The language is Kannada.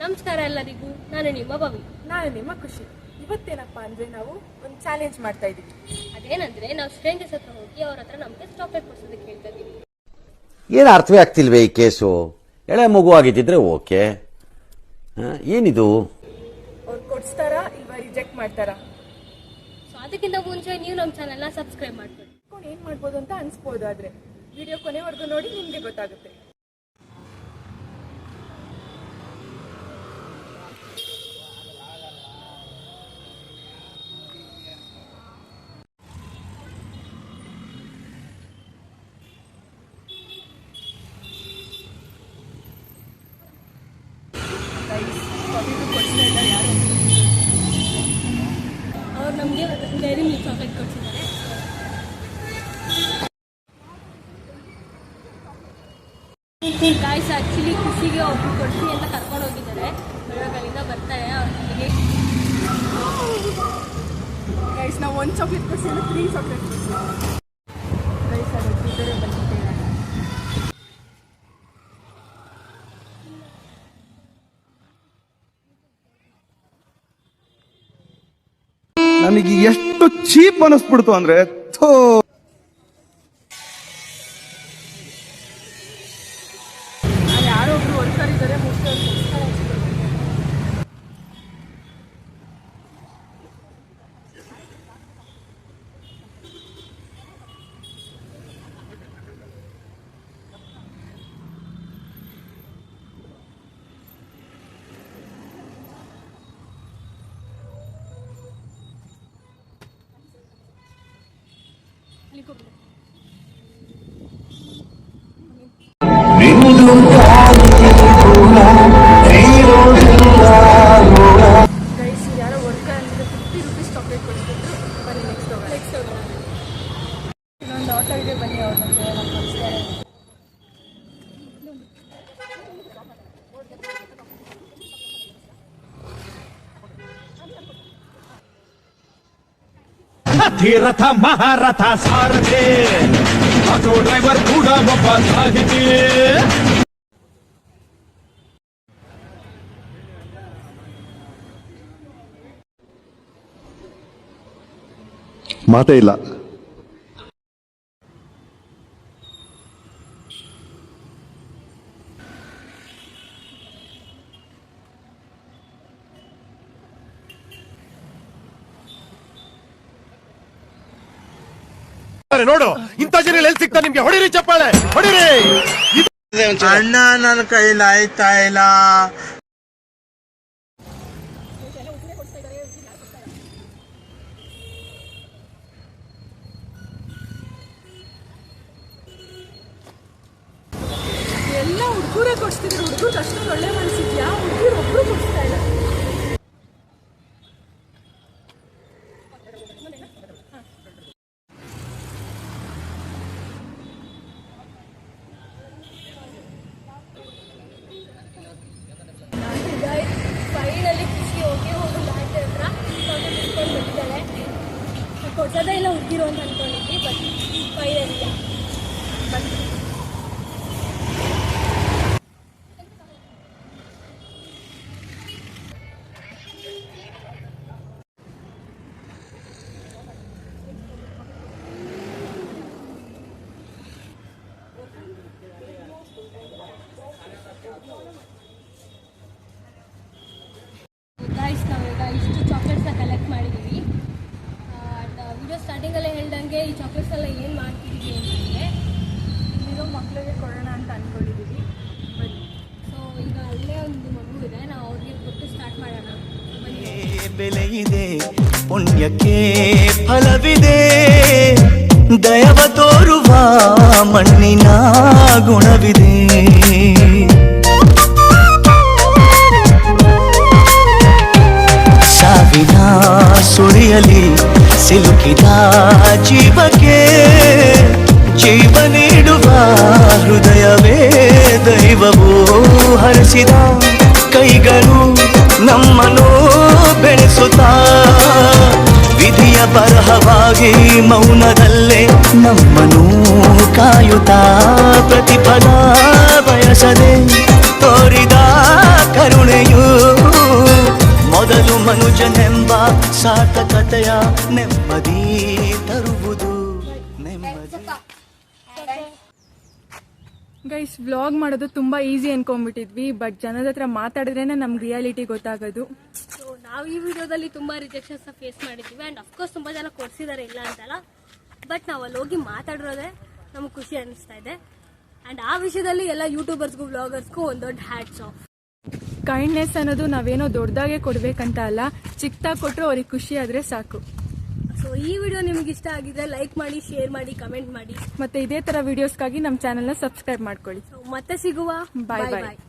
ನಮಸ್ಕಾರ ಎಲ್ಲರಿಗೂ, ನಾನು ನಿಮ್ಮ ಭವಿ. ನಾನು ನಿಮ್ಮ ಖುಷಿ. ಇವತ್ತೇನಪ್ಪಾ ಅಂದ್ರೆ ನಾವು ಒಂದು ಚಾಲೆಂಜ್ ಮಾಡ್ತಾ ಇದೀವಿ. ಅದೇನಂದ್ರೆ ನಾವು ಸ್ಟ್ರೇಂಜರ್ಸ್ ಹತ್ರ ಹೋಗಿ ಅವ್ರ ಹತ್ರ ನಮಗೆ ಚಾಕ್ಲೇಟ್ ಕೊಡ್ಸೋದಕ್ಕೆ ಹೇಳ್ತಾ ಇದೀವಿ. ಏನು ಅರ್ಥವೇ ಆಗ್ತಿಲ್ವೇ ಈ ಕೇಸು? ಎಳೆ ಮಗು ಆಗಿದ್ದಿದ್ರೆ ಓಕೆ, ಏನಿದು? ಅವ್ರು ಕೊಡ್ಸ್ತಾರಾ ಇಲ್ವಾ ರಿಜೆಕ್ಟ್ ಮಾಡ್ತಾರಾ? ಸೊ ಅದಕ್ಕಿಂತ ಮುಂಚೆ ನೀವು ನಮ್ಮ ಚಾನೆಲ್ನ ಸಬ್ಸ್ಕ್ರೈಬ್ ಮಾಡ್ಕೊಳ್ಳಿ. ಏನ್ ಮಾಡ್ಬೋದು ಅಂತ ಅನ್ಸ್ಬೋದು, ಆದ್ರೆ ವಿಡಿಯೋ ಕೊನೆವರೆಗೂ ನೋಡಿ ನಿಮ್ಗೆ ಗೊತ್ತಾಗುತ್ತೆ. ಅವ್ರು ನಮಗೆ ಡೈರಿ ಮಿಲ್ಕ್ ಚಾಕ್ಲೇಟ್ ಕೊಡ್ಸಿದ್ದಾರೆ. ಗಾಯ್ಸ್ ಆಕ್ಚುಲಿ ಖುಷಿಗೆ ಒಬ್ರು ಕೊಡಿಸಿ ಅಂತ ಕರ್ಕೊಂಡು ಹೋಗಿದ್ದಾರೆ. ಇವಾಗ ಅಲ್ಲಿಂದ ಬರ್ತಾರೆ ಅವ್ರ ಮನೆಗೆ. ಗೈಸ್ ನಾವು ಒಂದು ಚಾಕ್ಲೇಟ್ ಕೊಡ್ಸಿದ್ರೆ 3 ಚಾಕ್ಲೇಟ್ ಕೊಡ್ಸಿದ್ದೀವಿ. ಗೈಸ್ ಅದು ಬಿಟ್ಟರೆ ಬಂದಿದ್ದೇನೆ. ನನಗೆ ಎಷ್ಟು ಚೀಪ್ ಅನಿಸ್ಬಿಡ್ತು ಅಂದ್ರೆ ಅಲ್ಲಿ ಯಾರೋ ಒಬ್ರು ವರ್ಕರ್ ಇದ್ದಾರೆ, ಮುಖ್ಯ ಗೈಸ್ ಯಾರೋ ವರ್ಕರ್ ಅಂದ್ರೆ 50 ರೂಪೀಸ್ ಚಾಕ್ಲೇಟ್ ಕೊಡ್ತಿದ್ರು. ಬನ್ನಿ ನೆಕ್ಸ್ಟ್ ಹೋಗೋಣ. ಇನ್ನೊಂದು ಆಟೋ ಇದೆ, ಬನ್ನಿ ಅವ್ರ ನಮಗೆ ನಮ್ಮ ಕೊಡ್ಸ್ತಾರೆ. ಧೀರಥ ಮಹಾರಥ ಸಾರಥಿ, ಆಟೋ ಡ್ರೈವರ್ ಕೂಡ ಒಬ್ಬ ಸಾಹಿತಿ. ಮಾತೇ ಇಲ್ಲ. ನೋಡು, ಇಂಥ ಜನ ಎಲ್ಲಿ ಸಿಗ್ತಾ ನಿಮ್ಗೆ? ಹೊಡಿರಿ ಚಪ್ಪಾಳೆ, ಹೊಡಿರಿ. ಅಣ್ಣ ನನ್ನ ಕೈಲಿ ಆಯ್ತಾ ಇಲ್ಲ. ಎಲ್ಲ ಹುಡುಗರೇ ಕೊಡ್ಸ್ತಿದ್ರು. ಹುಡುಗರು ಅಷ್ಟೊಂದು ಒಳ್ಳೆ ಮನಸ್ಸಿದ್ಯಾ? ಹುಡುಗರು ಒಬ್ರು ಕೊಡ್ಸ್ತಾ ಇಲ್ಲ. ಫೈನಲಿ ಖುಷಿ ಹೋಗಿ ಒಂದು ಮ್ಯಾಟ್ ಹತ್ರ ಚಾಕ್ಲೇಟ್ ಇಸ್ಕೊಂಡು ಬಂದಿದ್ದಾಳೆ. ಕೊಡ್ಸೋದೇ ಇಲ್ಲ ಹುಡುಗಿರು ಅಂತ ಅಂದ್ಕೊಂಡಿದ್ವಿ, ಬಟ್ ಫೈನಲಿ ಬಂತು. ಗೈಸ್ ನಾವೀಗ ಇಷ್ಟು ಚಾಕ್ಲೇಟ್ಸ್ನ ಕಲೆಕ್ಟ್ ಮಾಡಿದ್ದೀವಿ. ವಿಡಿಯೋ ಸ್ಟಾರ್ಟಿಂಗಲ್ಲೇ ಹೇಳ್ದಂಗೆ ಈ ಚಾಕ್ಲೇಟ್ಸ್ ಎಲ್ಲ ಏನು ಮಾಡ್ತಿದ್ದೀವಿ ಅಂತಂದರೆ ಇಲ್ಲಿರೋ ಮಕ್ಕಳಿಗೆ ಕೊಡೋಣ ಅಂತ ಅಂದ್ಕೊಂಡಿದ್ದೀವಿ. ಸೊ ಈಗ ಅಲ್ಲೇ ಒಂದು ಮಗು ಇದೆ, ನಾವು ಅವ್ರಿಗೆ ಕೊಟ್ಟು ಸ್ಟಾರ್ಟ್ ಮಾಡೋಣ. ಬೆಲೆ ಇದೆ, ಪುಣ್ಯಕ್ಕೆ ಫಲವಿದೆ, ದಯವ ತೋರುವ ಮಣ್ಣಿನ ಗುಣವಿದೆ. ಸಾವಿನ ಸುಳಿಯಲಿ ಸಿಲುಕಿದ ಜೀವಕ್ಕೆ ಜೀವ ನೀಡುವ ಹೃದಯವೇ ದೈವವೂ ಹರಿಸಿದ ಕೈಗಳು ನಮ್ಮನ್ನು ಬೆಳೆಸುತ್ತಾ ವಿಧಿಯ ಬರಹವಾಗಿ ಮೌನದಲ್ಲೇ ನಮ್ಮನ್ನು ಕಾಯುತ್ತಾ ಪ್ರತಿಫಲ ಬಯಸದೆ ತೋರಿದ ಕರುಣೆಯು ಸಾರ್ಥಕತೆಯ ನೆಮ್ಮದಿ ತರುವುದು ನೆಮ್ಮದಿ. ಗೈಸ್ ವ್ಲಾಗ್ ಮಾಡೋದು ತುಂಬ ಈಸಿ ಅನ್ಕೊಂಡ್ಬಿಟ್ಟಿದ್ವಿ, ಬಟ್ ಜನದ ಹತ್ರ ಮಾತಾಡಿದ್ರೇನೆ ನಮ್ಗೆ ರಿಯಾಲಿಟಿ ಗೊತ್ತಾಗೋದು. ಸೊ ನಾವು ಈ ವಿಡಿಯೋದಲ್ಲಿ ತುಂಬ ರಿಜೆಕ್ಷನ್ಸ್ ಫೇಸ್ ಮಾಡಿದ್ದೀವಿ ಆ್ಯಂಡ್ ಅಫ್ಕೋರ್ಸ್ ತುಂಬ ಜನ ಕೊಡ್ಸಿದ್ದಾರೆ, ಇಲ್ಲ ಅಂತಲ್ಲ. ಬಟ್ ನಾವು ಅಲ್ಲಿ ಹೋಗಿ ಮಾತಾಡಿರೋದೇ ನಮ್ಗೆ ಖುಷಿ ಅನ್ನಿಸ್ತಾ ಇದೆ. ಆ್ಯಂಡ್ ಆ ವಿಷಯದಲ್ಲಿ ಎಲ್ಲ ಯೂಟ್ಯೂಬರ್ಸ್ಗೂ ವ್ಲಾಗರ್ಸ್ಗೂ ಒಂದು ದೊಡ್ಡ ಹ್ಯಾಟ್ಸ್ ಆಫ್. ಕೈಂಡ್ನೆಸ್ ಅನ್ನೋದು ನಾವೇನೋ ದೊಡ್ಡದಾಗೆ ಕೊಡ್ಬೇಕಂತ ಅಲ್ಲ, ಚಿಕ್ಕದಾಗಿ ಕೊಟ್ಟರು ಅವ್ರಿಗೆ ಖುಷಿ ಆದರೆ ಸಾಕು. ಸೊ ಈ ವಿಡಿಯೋ ನಿಮ್ಗೆ ಇಷ್ಟ ಆಗಿದ್ರೆ ಲೈಕ್ ಮಾಡಿ, ಶೇರ್ ಮಾಡಿ, ಕಮೆಂಟ್ ಮಾಡಿ. ಮತ್ತೆ ಇದೇ ತರ ವಿಡಿಯೋಸ್ಗಾಗಿ ನಮ್ಮ ಚಾನೆಲ್ನ ಸಬ್ಸ್ಕ್ರೈಬ್ ಮಾಡ್ಕೊಳ್ಳಿ. ಸೊ ಮತ್ತೆ ಸಿಗುವ. ಬಾಯ್ ಬಾಯ್ ಬಾಯ್. ಬಾಯ್.